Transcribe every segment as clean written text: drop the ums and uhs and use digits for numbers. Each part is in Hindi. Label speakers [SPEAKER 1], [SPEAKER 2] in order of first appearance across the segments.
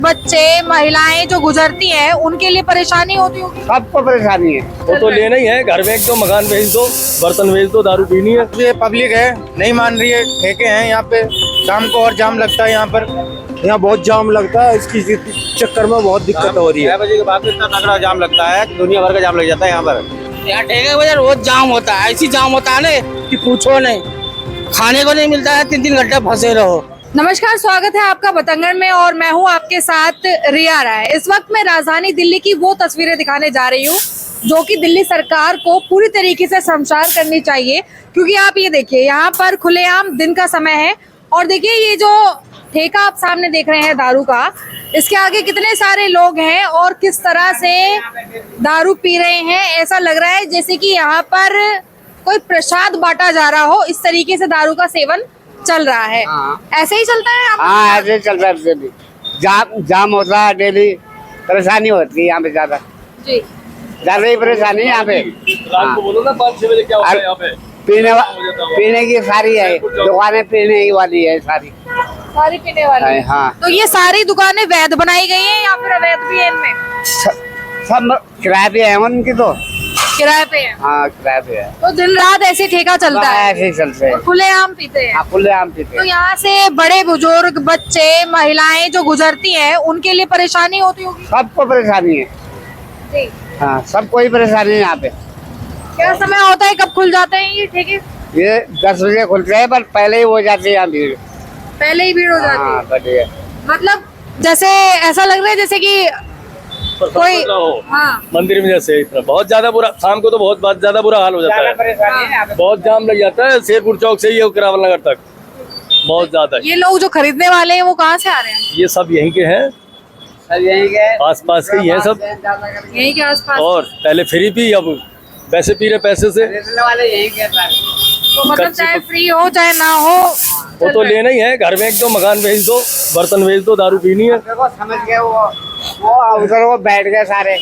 [SPEAKER 1] बच्चे महिलाएं जो गुजरती हैं उनके लिए परेशानी होती होगी।
[SPEAKER 2] सबको परेशानी है।
[SPEAKER 3] वो तो लेना ही है, घर में एक दो मकान भेज दो, बर्तन भेज दो, दारू पीनी है।
[SPEAKER 4] ये पब्लिक है, नहीं मान रही है। ठेके हैं यहाँ पे, शाम को और जाम लगता है यहाँ पर।
[SPEAKER 5] यहाँ बहुत जाम लगता है, इसकी चक्कर में बहुत दिक्कत हो रही है।
[SPEAKER 2] 6 बजे के बाद इतना तगड़ा जाम लगता है, दुनिया भर का जाम लग जाता है यहाँ पर।
[SPEAKER 6] यहाँ ठेके की वजह रोज जाम होता है, ऐसी जाम होता है ना कि पूछो नहीं, खाने को नहीं मिलता है, 3-3 घंटे फंसे रहो।
[SPEAKER 1] नमस्कार, स्वागत है आपका बतंगड़ में और मैं हूं आपके साथ रिया राय। इस वक्त मैं राजधानी दिल्ली की वो तस्वीरें दिखाने जा रही हूं जो कि दिल्ली सरकार को पूरी तरीके से शर्मसार करनी चाहिए, क्योंकि आप ये देखिए यहाँ पर खुलेआम दिन का समय है और देखिए ये जो ठेका आप सामने देख रहे हैं दारू का, इसके आगे कितने सारे लोग हैं और किस तरह से दारू पी रहे हैं। ऐसा लग रहा है जैसे कि यहाँ पर कोई प्रसाद बांटा जा रहा हो, इस तरीके से दारू का सेवन चल रहा है। ऐसे ही चलता है।
[SPEAKER 2] हाँ, ऐसे चल रहा है डेली। जाम होता है डेली, परेशानी होती है यहाँ पे ज्यादा ही परेशानी है यहाँ पे।
[SPEAKER 3] रात को बोलो ना 5-6 बजे क्या होता है यहाँ पे।
[SPEAKER 2] पीने की सारी है दुकानें, पीने की वाली है सारी
[SPEAKER 1] पीने वाली।
[SPEAKER 2] हाँ,
[SPEAKER 1] तो ये सारी दुकानें वैध बनाई गई हैं या फिर अवैध भी है इनमें?
[SPEAKER 2] सब किराए पे है उनकी, तो
[SPEAKER 1] किराए पे है।
[SPEAKER 2] हाँ किराए पे है।
[SPEAKER 1] तो दिन रात ऐसे ठेका चलता है,
[SPEAKER 2] ऐसे ही चलते हैं,
[SPEAKER 1] खुलेआम पीते हैं।
[SPEAKER 2] हाँ, खुलेआम पीते
[SPEAKER 1] तो
[SPEAKER 2] हैं।
[SPEAKER 1] यहाँ से बड़े बुजुर्ग, बच्चे, महिलाएं जो गुजरती हैं उनके लिए परेशानी होती होगी।
[SPEAKER 2] सबको परेशानी है।
[SPEAKER 1] जी।
[SPEAKER 2] हाँ, सबको ही परेशानी है यहाँ पे।
[SPEAKER 1] क्या समय होता है, कब खुल जाते हैं ये ठेके?
[SPEAKER 2] ये 10 बजे खुलते हैं, पर पहले ही हो जाती है यहाँ भीड़।
[SPEAKER 1] पहले ही भीड़ हो जाती
[SPEAKER 2] हाँ,
[SPEAKER 1] है।
[SPEAKER 2] बढ़िया।
[SPEAKER 1] मतलब जैसे ऐसा लग रहा है जैसे कि कोई हाँ
[SPEAKER 3] मंदिर में जैसे इतना बहुत ज्यादा बुरा, शाम को तो बहुत ज्यादा बुरा हाल हो जाता है।
[SPEAKER 2] परेशानी है यहाँ पे।
[SPEAKER 3] बहुत जाम लग जाता है, शेरपुर चौक से ये करावल नगर तक बहुत ज्यादा।
[SPEAKER 1] ये लोग जो खरीदने वाले हैं वो कहाँ से आ रहे हैं?
[SPEAKER 3] ये सब यहीं के हैं,
[SPEAKER 2] सब यहीं के
[SPEAKER 3] आस पास के ही हैं सब।
[SPEAKER 1] यहीं के आसपास।
[SPEAKER 3] और पहले फ्री पी, अब वैसे पी रहे पैसे से।
[SPEAKER 2] खरीदने वाले यहीं के सारे।
[SPEAKER 1] तो मतलब चाहे फ्री हो चाहे ना हो,
[SPEAKER 3] वो तो लेना ही है, घर में एक दो मकान भेज दो, बर्तन भेज दो, दारू पीनी है।
[SPEAKER 2] देखो समझ गए, वो उधर वो बैठ गए सारे।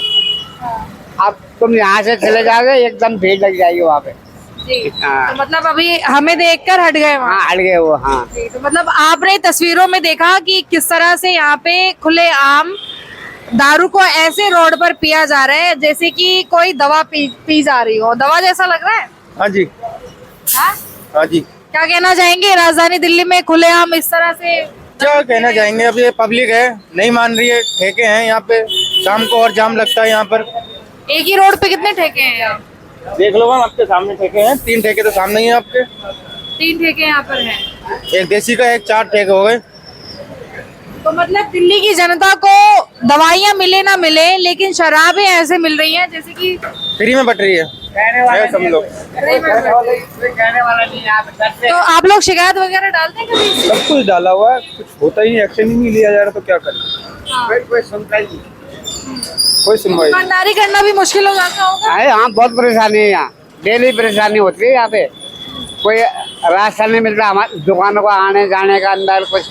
[SPEAKER 2] अब तुम यहाँ से चले जाओगे, एकदम भीड़ लग जाएगी वहाँ पे।
[SPEAKER 1] जी।
[SPEAKER 2] हाँ।
[SPEAKER 1] तो मतलब अभी हमें देखकर हट गए वहाँ।
[SPEAKER 2] हाँ, हट गए वो। हाँ,
[SPEAKER 1] जी, तो मतलब आपने तस्वीरों में देखा कि किस तरह से यहाँ पे खुलेआम दारू को ऐसे रोड पर पिया जा रहा है जैसे कि कोई दवा पी जा रही हो। दवा जैसा लग रहा है।
[SPEAKER 4] हाँ जी,
[SPEAKER 1] हाँ?
[SPEAKER 4] हाँ जी।
[SPEAKER 1] क्या कहना चाहेंगे, राजधानी दिल्ली में खुलेआम इस तरह से?
[SPEAKER 4] क्या कहना चाहेंगे, अब ये पब्लिक है, नहीं मान रही है। ठेके हैं यहाँ पे, शाम को और जाम लगता है यहाँ पर।
[SPEAKER 1] एक ही रोड पे कितने ठेके हैं यहाँ?
[SPEAKER 4] देख लो मैम, आपके सामने ठेके हैं। 3 ठेके तो सामने ही है आपके।
[SPEAKER 1] 3 ठेके यहाँ पर हैं।
[SPEAKER 4] एक देसी का, एक 4 ठेके हो गए।
[SPEAKER 1] तो मतलब दिल्ली की जनता को दवाइयाँ मिले ना मिले, लेकिन शराबें ऐसे मिल रही हैं जैसे कि
[SPEAKER 4] फ्री में बट रही है।
[SPEAKER 2] कहने वाला
[SPEAKER 4] सब लोग
[SPEAKER 2] कहने वाला नहीं यहाँ पे करते।
[SPEAKER 1] तो आप लोग शिकायत वगैरह डालते हैं कभी?
[SPEAKER 4] सब कुछ डाला हुआ है, कुछ होता ही नहीं, एक्शन ही नहीं लिया जा रहा, तो क्या करें।
[SPEAKER 2] कोई सुनता ही नहीं।
[SPEAKER 4] कोई सुनवाई नहीं।
[SPEAKER 1] दुकानदारी करना भी मुश्किल हो जाता होगा।
[SPEAKER 2] अरे हाँ, बहुत परेशानी है यहाँ, डेली परेशानी होती है यहाँ पे। कोई रास्ता नहीं मिलता हमारी दुकानों को आने जाने का, अंदर कुछ,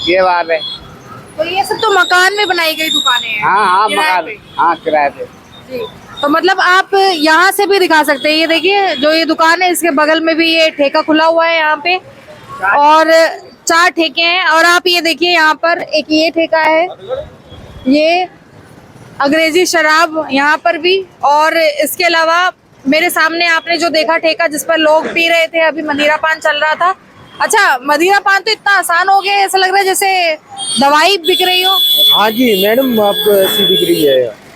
[SPEAKER 2] ये बात है।
[SPEAKER 1] तो ये सब तो मकान में बनाई गई दुकानें हैं।
[SPEAKER 2] हाँ हाँ,
[SPEAKER 1] किराए
[SPEAKER 2] मकान,
[SPEAKER 1] पे।
[SPEAKER 2] हाँ किराए पे।
[SPEAKER 1] जी। तो मतलब आप यहाँ से भी दिखा सकते हैं, ये देखिए जो ये दुकान है इसके बगल में भी ये ठेका खुला हुआ है यहाँ पे, और 4 ठेके हैं। और आप ये देखिए यहाँ पर एक ये ठेका है, ये अंग्रेजी शराब यहाँ पर भी। और इसके अलावा मेरे सामने आपने जो देखा ठेका जिस पर लोग पी रहे थे, अभी मदिरा पान चल रहा था। अच्छा, मदिरा पान तो इतना आसान हो गया है, ऐसा लग रहा है जैसे दवाई बिक रही हो।
[SPEAKER 5] हाँ जी मैडम, आपको ऐसी दिख रही है।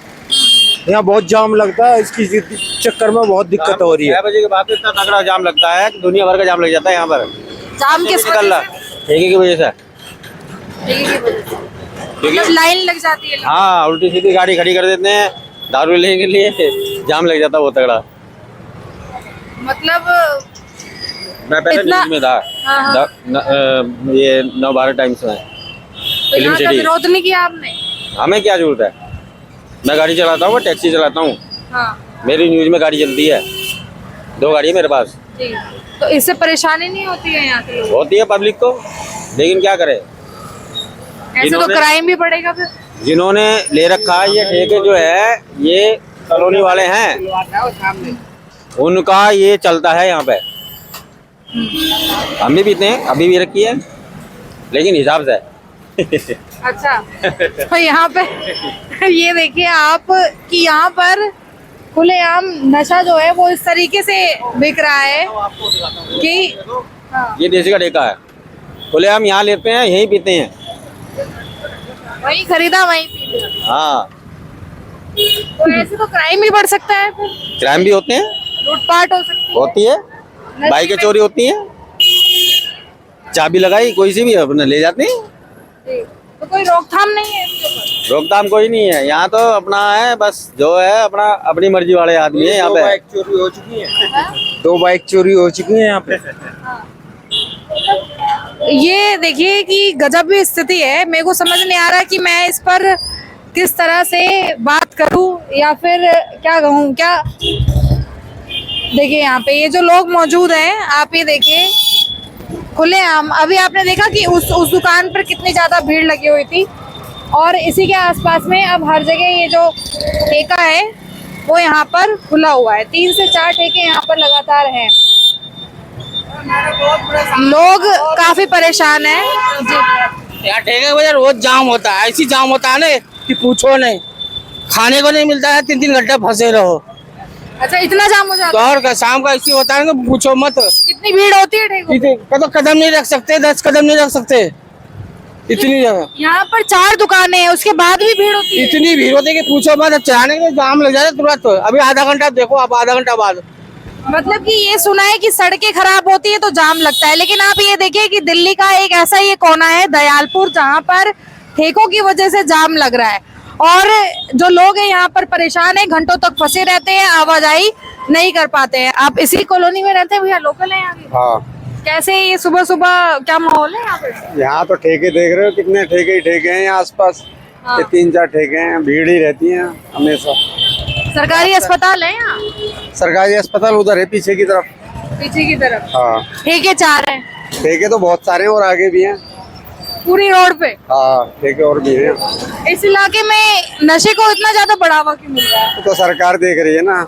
[SPEAKER 5] यहाँ बहुत जाम लगता है, इसकी चक्कर में बहुत दिक्कत हो रही है।
[SPEAKER 2] 6 बजे के बाद इतना तगड़ा जाम लगता है, दुनिया भर का जाम लग जाता है यहाँ पर।
[SPEAKER 1] जाम किस
[SPEAKER 2] निकल रहा
[SPEAKER 1] वजह से?
[SPEAKER 2] ठेके की वजह से।
[SPEAKER 1] ठेके की वजह से। मतलब लाइन लग जाती है।
[SPEAKER 2] हाँ, उल्टी सीधी गाड़ी खड़ी कर देते हैं दारू लेने के लिए, जाम लग जाता है बहुत तगड़ा।
[SPEAKER 1] मतलब
[SPEAKER 2] मैं पहले
[SPEAKER 1] इतना-
[SPEAKER 2] न्यूज़ में था।
[SPEAKER 1] हाँ।
[SPEAKER 2] ये 9-12 टाइम्स में
[SPEAKER 1] तो
[SPEAKER 2] फिल्म
[SPEAKER 1] यहाँ का
[SPEAKER 2] सिटी।
[SPEAKER 1] विरोध नहीं किया आपने?
[SPEAKER 2] हमें क्या जरूरत है, मैं गाड़ी चलाता हूँ, टैक्सी चलाता हूँ,
[SPEAKER 1] हाँ
[SPEAKER 2] मेरी न्यूज़ में गाड़ी चलती है, 2 गाड़ी है मेरे पास।
[SPEAKER 1] जी। तो इससे परेशानी नहीं होती है यहाँ के लोग?
[SPEAKER 2] होती है पब्लिक को, लेकिन क्या करे,
[SPEAKER 1] ऐसे तो
[SPEAKER 2] इन्होंने-
[SPEAKER 1] क्राइम भी बढ़ेगा फिर।
[SPEAKER 2] जिन्होंने ले रखा है ये ठेके जो है, ये कॉलोनी वाले हैं, उनका ये चलता है यहाँ पे। हम भी पीते हैं, अभी भी रखी है, लेकिन हिसाब से
[SPEAKER 1] अच्छा तो यहाँ पे ये देखिए आप कि यहाँ पर खुलेआम नशा जो है वो इस तरीके से बिक रहा है कि
[SPEAKER 7] ये देसी का ठेका है, खुले हम यहाँ लेते हैं, यहीं पीते हैं।
[SPEAKER 1] वहीं खरीदा वहीं पी लिया।
[SPEAKER 7] हाँ,
[SPEAKER 1] तो ऐसे तो क्राइम भी बढ़ सकता है, फिर
[SPEAKER 7] क्राइम भी होते हैं,
[SPEAKER 1] लूटपाट हो सकती
[SPEAKER 7] होती है,
[SPEAKER 1] है,
[SPEAKER 7] बाइकें चोरी होती हैं, चाबी लगाई कोई सी भी अपने ले जाते हैं।
[SPEAKER 1] जी। तो कोई रोकथाम नहीं है इसके ऊपर?
[SPEAKER 7] रोकथाम कोई नहीं है यहाँ तो, अपना है बस जो है अपना अपनी मर्जी वाले आदमी है यहाँ पे।
[SPEAKER 5] बाइक चोरी हो चुकी है, 2 बाइक चोरी हो चुकी है यहाँ पे।
[SPEAKER 1] ये देखिए कि गजब भी स्थिति है। मेरे को समझ नहीं आ रहा कि मैं इस पर किस तरह से बात करूं या फिर क्या कहूं। क्या देखिए यहाँ पे ये जो लोग मौजूद हैं, आप ये देखिए खुलेआम। अभी आपने देखा कि उस दुकान पर कितनी ज्यादा भीड़ लगी हुई थी और इसी के आसपास में अब हर जगह ये जो ठेका है वो यहाँ पर खुला हुआ है। 3 से 4 ठेके यहाँ पर लगातार हैं। लोग काफी परेशान हैं।
[SPEAKER 6] यहाँ ठेके की वजह रोज जाम होता है, ऐसी जाम होता है ना कि पूछो नहीं। खाने को नहीं मिलता है, 3-3 घंटे फंसे रहो।
[SPEAKER 1] अच्छा इतना जाम हो जाता है?
[SPEAKER 6] और का शाम का ऐसी होता है ना, पूछो मत।
[SPEAKER 1] कितनी भीड़ होती है ठेकों पे?
[SPEAKER 6] तो कदम नहीं रख सकते, 10 कदम नहीं रख सकते, इतनी जगह।
[SPEAKER 1] यहाँ पर 4 दुकानें हैं, उसके बाद भी भीड़ होती है।
[SPEAKER 6] इतनी भीड़ होती है कि पूछो मत। चढ़ाने के लिए जाम लग जाता है तुरंत। अभी आधा घंटा देखो, आप आधा घंटा बाद।
[SPEAKER 1] मतलब कि ये सुना है कि सड़कें खराब होती है तो जाम लगता है, लेकिन आप ये देखिए कि दिल्ली का एक ऐसा ये कोना है दयालपुर जहाँ पर ठेकों की वजह से जाम लग रहा है और जो लोग हैं यहाँ पर परेशान हैं, घंटों तक फंसे रहते हैं, आवाजाही नहीं कर पाते हैं। आप इसी कॉलोनी में रहते हैं भैया? लोकल है यहाँ के?
[SPEAKER 5] हाँ,
[SPEAKER 1] कैसे ये सुबह सुबह क्या माहौल है यहाँ पे?
[SPEAKER 5] यहाँ तो ठेके देख रहे हो, कितने ठेके ही ठेके हैं यहाँ आसपास।
[SPEAKER 1] हाँ।
[SPEAKER 5] ये 3-4 ठेके हैं, भीड़ ही रहती है हमेशा।
[SPEAKER 1] सरकारी अस्पताल है यहाँ?
[SPEAKER 5] सरकारी अस्पताल उधर है पीछे की तरफ।
[SPEAKER 1] पीछे की तरफ?
[SPEAKER 5] हाँ,
[SPEAKER 1] ठेके 4 हैं
[SPEAKER 5] ठेके तो बहुत सारे हैं और आगे भी हैं।
[SPEAKER 1] पूरी रोड पे?
[SPEAKER 5] हाँ, ठेके और भी हैं।
[SPEAKER 1] इस इलाके में नशे को इतना ज्यादा बढ़ावा क्यों मिल रहा है?
[SPEAKER 5] तो सरकार देख रही है ना,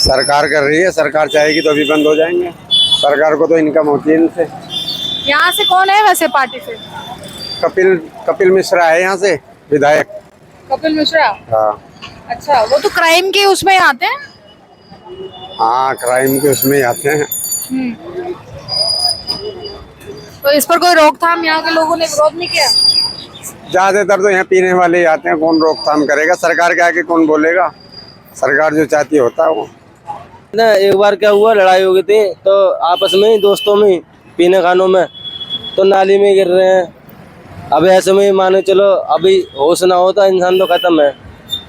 [SPEAKER 5] सरकार कर रही है। सरकार चाहेगी तो अभी बंद हो जाएंगे। सरकार को तो इनकम होती है इनसे।
[SPEAKER 1] यहाँ से कौन है वैसे पार्टी से?
[SPEAKER 5] कपिल मिश्रा है यहाँ से विधायक।
[SPEAKER 1] कपिल मिश्रा?
[SPEAKER 5] हाँ
[SPEAKER 1] अच्छा, वो तो क्राइम के उसमें आते हैं।
[SPEAKER 5] हाँ, क्राइम के उसमें ही आते हैं।
[SPEAKER 1] तो इस पर कोई रोकथाम यहाँ के लोगों ने विरोध नहीं किया?
[SPEAKER 5] ज्यादातर तो यहाँ पीने वाले ही आते हैं, कौन रोकथाम करेगा? सरकार के आगे कौन बोलेगा? सरकार जो चाहती है होता है वो।
[SPEAKER 3] ना एक बार क्या हुआ, लड़ाई हो गई थी तो आपस में ही दोस्तों में पीने खानों में, तो नाली में गिर रहे हैं। अब ऐसे में मानो चलो अभी होश ना हो तो इंसान तो खत्म है,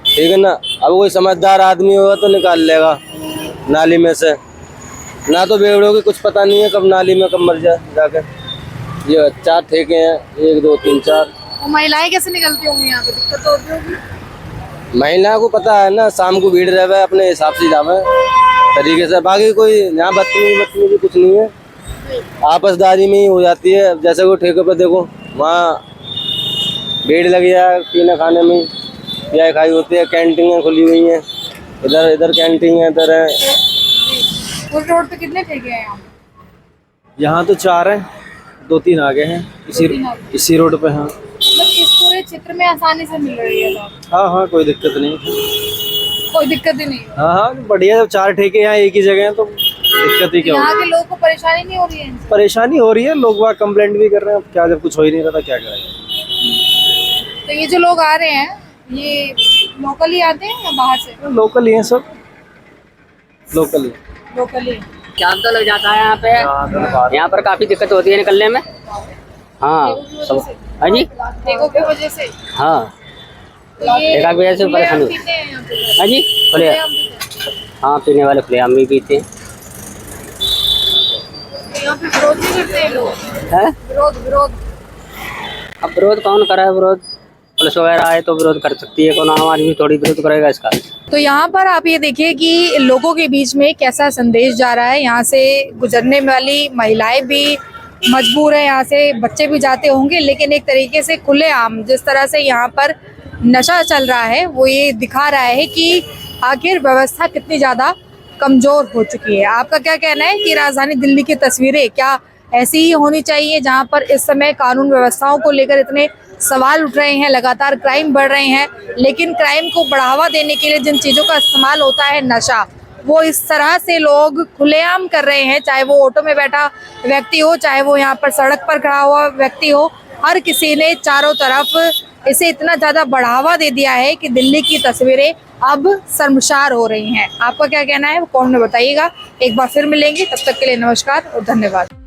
[SPEAKER 3] ठीक है ना। अब कोई समझदार आदमी होगा तो निकाल लेगा नाली में से, ना तो बेवड़ों की कुछ पता नहीं है कब नाली में कब मर जाए जाके। ये 4 ठेके हैं, 1 2 3 4।
[SPEAKER 1] महिलाएं कैसे निकलती होंगी यहाँ पे? दिक्कत तो होती होगी।
[SPEAKER 3] महिला को पता है ना, शाम को भीड़ रहे अपने हिसाब से जावे तरीके से। बाकी कोई यहाँ बदतमीजी कुछ नहीं है, आपसदारी में ही हो जाती है। जैसे कोई ठेके पर देखो, वहाँ भीड़ लगी है पीने खाने में, या खाई होती है। कैंटीनें खुली हुई हैं, इधर कैंटीन है, इधर है।
[SPEAKER 1] पूरे रोड पे कितने ठेके हैं यहाँ?
[SPEAKER 3] यहाँ तो 4 हैं, 2-3 आगे हैं इसी रोड पे। हाँ
[SPEAKER 1] मतलब इस पूरे क्षेत्र में आसानी से मिल रही है तो?
[SPEAKER 3] हाँ, कोई दिक्कत नहीं।
[SPEAKER 1] कोई दिक्कत ही नहीं?
[SPEAKER 3] हाँ, बढ़िया। 4 ठेके यहाँ एक ही जगह हैं तो दिक्कत ही क्या
[SPEAKER 1] यहाँ
[SPEAKER 3] होगी?
[SPEAKER 1] के लोगों को परेशानी नहीं हो रही है इनसे?
[SPEAKER 3] परेशानी हो रही है, लोग वहाँ कंप्लेंट भी कर रहे हैं। अब क्या, जब कुछ हो ही नहीं रहा था क्या करेंगे।
[SPEAKER 1] तो ये जो लोग आ रहे हैं ये लोकल ही आते हैं या बाहर से?
[SPEAKER 3] लोकल ही हैं सब, लोकल ही।
[SPEAKER 1] लोकल ही।
[SPEAKER 8] जाम तो लग जाता है यहाँ पे। यहाँ पर काफी दिक्कत होती है निकलने में। हाँ सब। हाँ जी,
[SPEAKER 1] ठेकों की वजह से?
[SPEAKER 8] हाँ
[SPEAKER 1] ठेका
[SPEAKER 8] की वजह से परेशानी। हाँ जी, खुले। हाँ, पीने वाले खुलेआम भी पीते हैं।
[SPEAKER 1] यहाँ पे विरोध नहीं करते हैं लोग?
[SPEAKER 8] है
[SPEAKER 1] विरोध
[SPEAKER 8] अब विरोध कौन करे? विरोध पुलिस वगैरह आए तो विरोध कर सकती है, कौन आम आदमी थोड़ी विरोध करेगा इसका।
[SPEAKER 1] तो यहाँ पर आप ये देखिए कि लोगों के बीच में कैसा संदेश जा रहा है। यहाँ से गुजरने वाली महिलाएं भी मजबूर है, यहाँ से बच्चे भी जाते होंगे, लेकिन एक तरीके से खुलेआम जिस तरह से यहाँ पर नशा चल रहा है वो ये दिखा रहा है कि आखिर व्यवस्था कितनी ज़्यादा कमज़ोर हो चुकी है। आपका क्या कहना है कि राजधानी दिल्ली की तस्वीरें क्या ऐसी ही होनी चाहिए जहाँ पर इस समय कानून व्यवस्थाओं को लेकर इतने सवाल उठ रहे हैं, लगातार क्राइम बढ़ रहे हैं, लेकिन क्राइम को बढ़ावा देने के लिए जिन चीज़ों का इस्तेमाल होता है, नशा, वो इस तरह से लोग खुलेआम कर रहे हैं। चाहे वो ऑटो में बैठा व्यक्ति हो, चाहे वो यहाँ पर सड़क पर खड़ा हुआ व्यक्ति हो, हर किसी ने चारों तरफ इसे इतना ज़्यादा बढ़ावा दे दिया है कि दिल्ली की तस्वीरें अब शर्मसार हो रही हैं। आपका क्या कहना है वो कमेंट में बताइएगा। एक बार फिर मिलेंगे, तब तक के लिए नमस्कार और धन्यवाद।